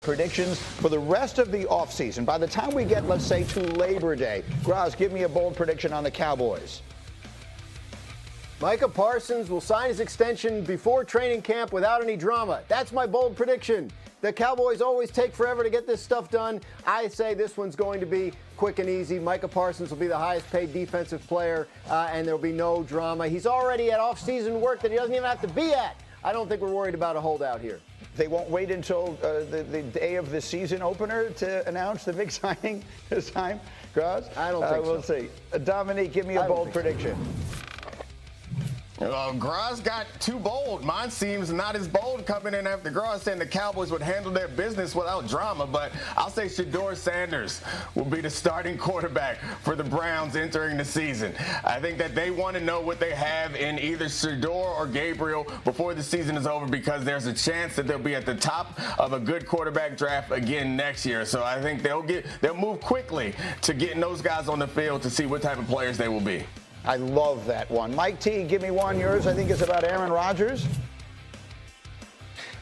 predictions for the rest of the offseason. By the time we get, let's say, to Labor Day, Graz, give me a bold prediction on the Cowboys. Micah Parsons will sign his extension before training camp without any drama. That's my bold prediction. The Cowboys always take forever to get this stuff done. I say this one's going to be quick and easy. Micah Parsons will be the highest paid defensive player, and there'll be no drama. He's already at off-season work that he doesn't even have to be at. I don't think we're worried about a holdout here. They won't wait until the day of the season opener to announce the big signing this time, Graz? I don't think so. We'll see. Dominique, give me a bold prediction. Graz got too bold. Mine seems not as bold coming in after Graz saying the Cowboys would handle their business without drama, but I'll say Shedeur Sanders will be the starting quarterback for the Browns entering the season. I think that they want to know what they have in either Shedeur or Gabriel before the season is over, because there's a chance that they'll be at the top of a good quarterback draft again next year. So I think they'll move quickly to getting those guys on the field to see what type of players they will be. I love that one. Mike T, give me one. Yours, I think, is about Aaron Rodgers.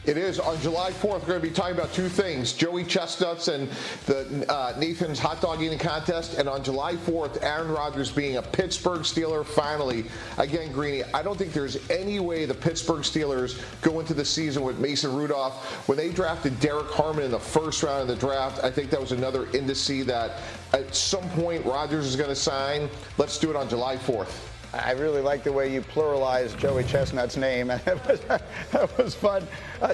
It is. On July 4th, we're going to be talking about two things: Joey Chestnuts and the Nathan's hot dog eating contest. And on July 4th, Aaron Rodgers being a Pittsburgh Steeler finally. Again, Greeny, I don't think there's any way the Pittsburgh Steelers go into the season with Mason Rudolph. When they drafted Derek Harmon in the first round of the draft, I think that was another indice that at some point Rodgers is going to sign. Let's do it on July 4th. I really like the way you pluralized Joey Chestnut's name. That was fun.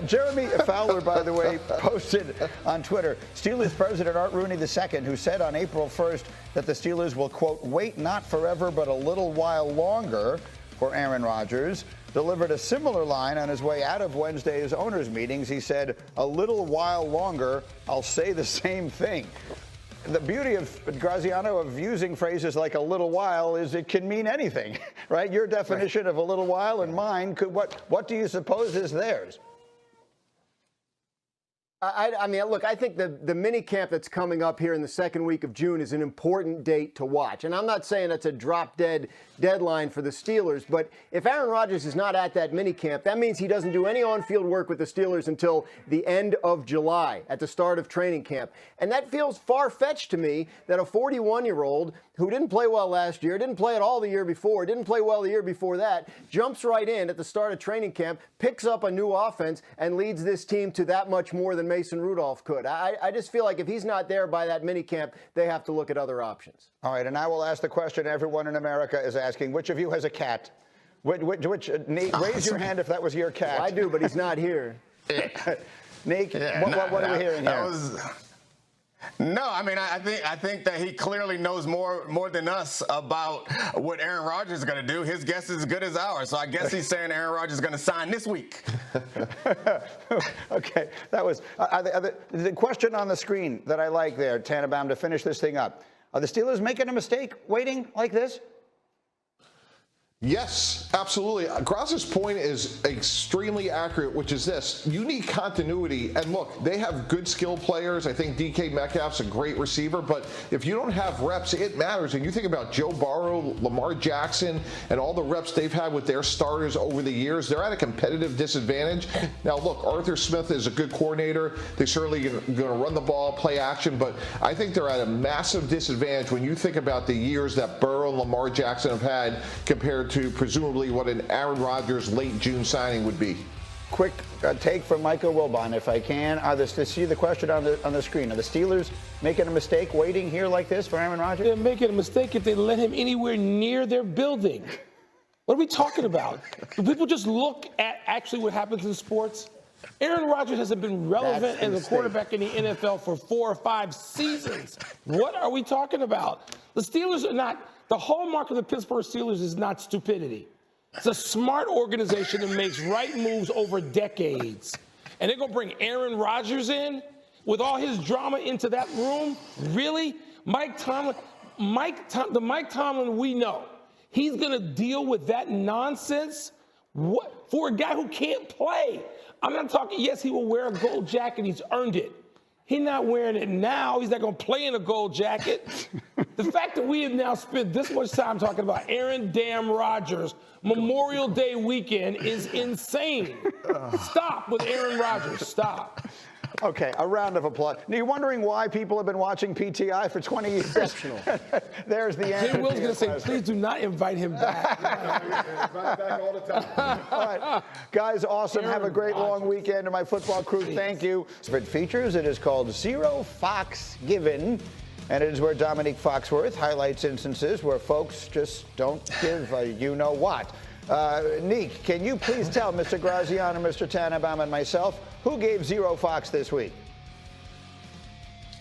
Jeremy Fowler, by the way, posted on Twitter, Steelers president Art Rooney II, who said on April 1st that the Steelers will, quote, wait not forever but a little while longer for Aaron Rodgers, delivered a similar line on his way out of Wednesday's owners' meetings. He said, a little while longer, I'll say the same thing. The beauty of Graziano of using phrases like a little while is it can mean anything, right? Your definition of a little while and mine could, what do you suppose is theirs? I mean, look, I think the mini camp that's coming up here in the second week of June is an important date to watch. And I'm not saying it's a drop-dead deadline for the Steelers, but if Aaron Rodgers is not at that mini camp, that means he doesn't do any on-field work with the Steelers until the end of July, at the start of training camp. And that feels far-fetched to me that a 41-year-old who didn't play well last year, didn't play at all the year before, didn't play well the year before that, jumps right in at the start of training camp, picks up a new offense, and leads this team to that much more than Mason Rudolph could. I just feel like if he's not there by that minicamp, they have to look at other options. All right, and I will ask the question everyone in America is asking, which of you has a cat? Nate, raise your hand if that was your cat. Well, I do, but he's not here. Nate, what are we hearing here? No, I mean, I think that he clearly knows more than us about what Aaron Rodgers is going to do. His guess is as good as ours. So I guess he's saying Aaron Rodgers is going to sign this week. Okay, that was the question on the screen that I like there, Tannenbaum, to finish this thing up. Are the Steelers making a mistake waiting like this? Yes, absolutely. Graz's point is extremely accurate, which is this. You need continuity. And look, they have good skill players. I think DK Metcalf's a great receiver. But if you don't have reps, it matters. And you think about Joe Burrow, Lamar Jackson, and all the reps they've had with their starters over the years, they're at a competitive disadvantage. Now, look, Arthur Smith is a good coordinator. They're certainly going to run the ball, play action. But I think they're at a massive disadvantage when you think about the years that Burrow and Lamar Jackson have had compared to presumably what an Aaron Rodgers late June signing would be. Quick take from Michael Wilbon, if I can. To see the question on the screen. Are the Steelers making a mistake waiting here like this for Aaron Rodgers? They're making a mistake if they let him anywhere near their building. What are we talking about? Do people just look at actually what happens in sports? Aaron Rodgers hasn't been relevant as a quarterback in the NFL for 4 or 5 seasons. What are we talking about? The Steelers are not. The hallmark of the Pittsburgh Steelers is not stupidity. It's a smart organization that makes right moves over decades. And they're going to bring Aaron Rodgers in with all his drama into that room? Really? The Mike Tomlin we know, he's going to deal with that nonsense? What? For a guy who can't play. I'm not talking, yes, he will wear a gold jacket. He's earned it. He's not wearing it now. He's not going to play in a gold jacket. The fact that we have now spent this much time talking about Aaron damn Rodgers Memorial Day weekend is insane. Stop with Aaron Rodgers. Stop. Okay, a round of applause. Now, you're wondering why people have been watching PTI for 20 years? Exceptional. There's the answer. Jim Will's going to say, please do not invite him back. Invite back all the time. All right, guys, awesome. Have a great long weekend. To my football crew, thank you. It features, it is called Zero Fox Given, and it is where Dominique Foxworth highlights instances where folks just don't give a you-know-what. Neek, can you please tell Mr. Graziano, Mr. Tannenbaum, and myself who gave Zero Fox this week?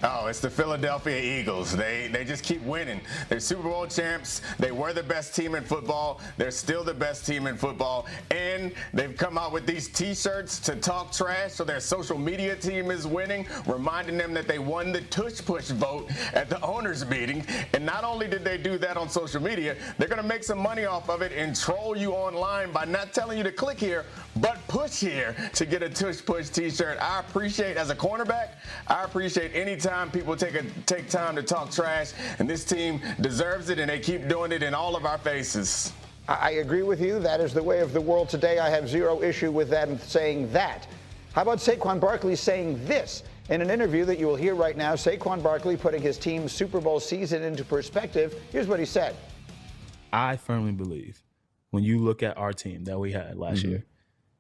Oh, it's the Philadelphia Eagles. They just keep winning. They're Super Bowl champs. They were the best team in football. They're still the best team in football. And they've come out with these T-shirts to talk trash, so their social media team is winning, reminding them that they won the tush-push vote at the owners' meeting. And not only did they do that on social media, they're going to make some money off of it and troll you online by not telling you to click here, but push here to get a tush-push T-shirt. I appreciate, as a cornerback, I appreciate any time people take time to talk trash, and this team deserves it, and they keep doing it in all of our faces. I agree with you. That is the way of the world today. I have zero issue with them saying that. How about Saquon Barkley saying this? In an interview that you will hear right now, Saquon Barkley putting his team's Super Bowl season into perspective. Here's what he said. I firmly believe when you look at our team that we had last year,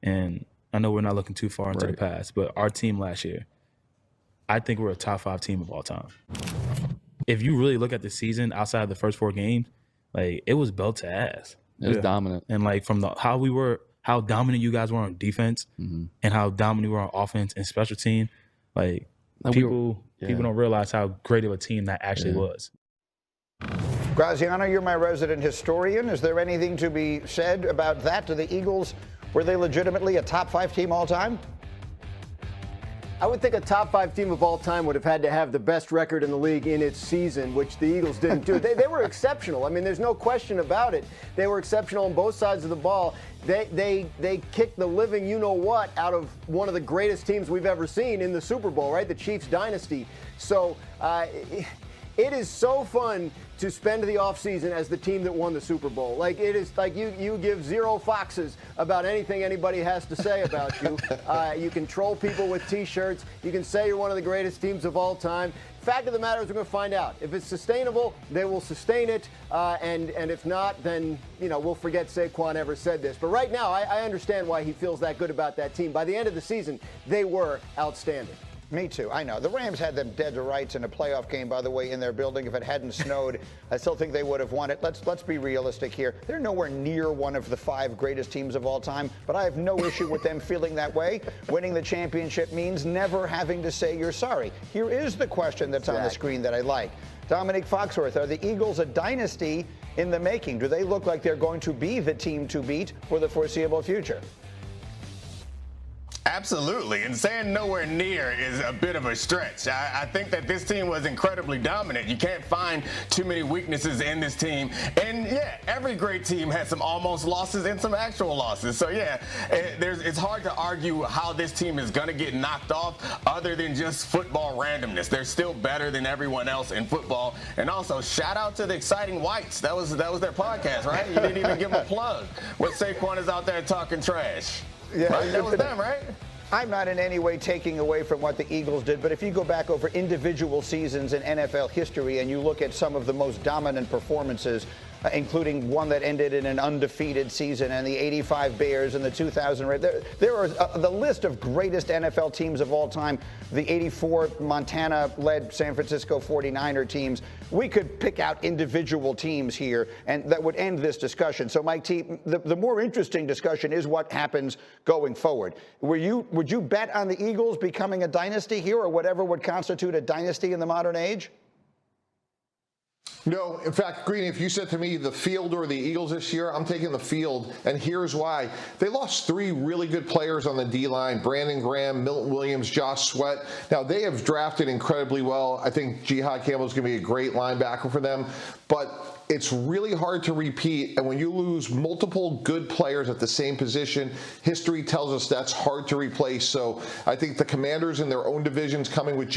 and I know we're not looking too far into the past, but our team last year, I think we're a top 5 team of all time. If you really look at the season outside of the first 4 games, like, it was belt to ass. It was dominant. And like from how dominant you guys were on defense and how dominant we were on offense and special team, like people don't realize how great of a team that actually was. Graziano, you're my resident historian. Is there anything to be said about that? To the Eagles, were they legitimately a top 5 team all time? I would think a top 5 team of all time would have had to have the best record in the league in its season, which the Eagles didn't do. They were exceptional. I mean, there's no question about it. They were exceptional on both sides of the ball. They kicked the living you-know-what out of one of the greatest teams we've ever seen in the Super Bowl, right? The Chiefs dynasty. So it is so fun to spend the offseason as the team that won the Super Bowl. Like, it is like you give zero foxes about anything anybody has to say about you. You can troll people with T-shirts. You can say you're one of the greatest teams of all time. Fact of the matter is, we're going to find out. If it's sustainable, they will sustain it. And if not, then, we'll forget Saquon ever said this. But right now, I understand why he feels that good about that team. By the end of the season, they were outstanding. Me too. I know. The Rams had them dead to rights in a playoff game, by the way, in their building. If it hadn't snowed, I still think they would have won it. Let's be realistic here. They're nowhere near one of the 5 greatest teams of all time, but I have no issue with them feeling that way. Winning the championship means never having to say you're sorry. Here is the question that's on the screen that I like. Dominique Foxworth, are the Eagles a dynasty in the making? Do they look like they're going to be the team to beat for the foreseeable future? Absolutely, and saying nowhere near is a bit of a stretch. I think that this team was incredibly dominant. You can't find too many weaknesses in this team. And yeah, every great team has some almost losses and some actual losses. So yeah, it's hard to argue how this team is going to get knocked off other than just football randomness. They're still better than everyone else in football. And also, shout out to the Exciting Whites. That was their podcast, right? You didn't even give them a plug. When Saquon is out there talking trash. Yeah, right? That was them, right? I'm not in any way taking away from what the Eagles did, but if you go back over individual seasons in NFL history and you look at some of the most dominant performances, including one that ended in an undefeated season and the 85 Bears and the 2000 Reds. There are the list of greatest NFL teams of all time, the 84 Montana-led San Francisco 49er teams. We could pick out individual teams here, and that would end this discussion. So, Mike T, the more interesting discussion is what happens going forward. Would you bet on the Eagles becoming a dynasty here, or whatever would constitute a dynasty in the modern age? No, in fact, Greeny, if you said to me the field or the Eagles this year, I'm taking the field, and here's why. They lost 3 really good players on the D-line, Brandon Graham, Milton Williams, Josh Sweat. Now, they have drafted incredibly well. I think Jihad Campbell is going to be a great linebacker for them, but it's really hard to repeat, and when you lose multiple good players at the same position, history tells us that's hard to replace. So I think the Commanders in their own divisions coming with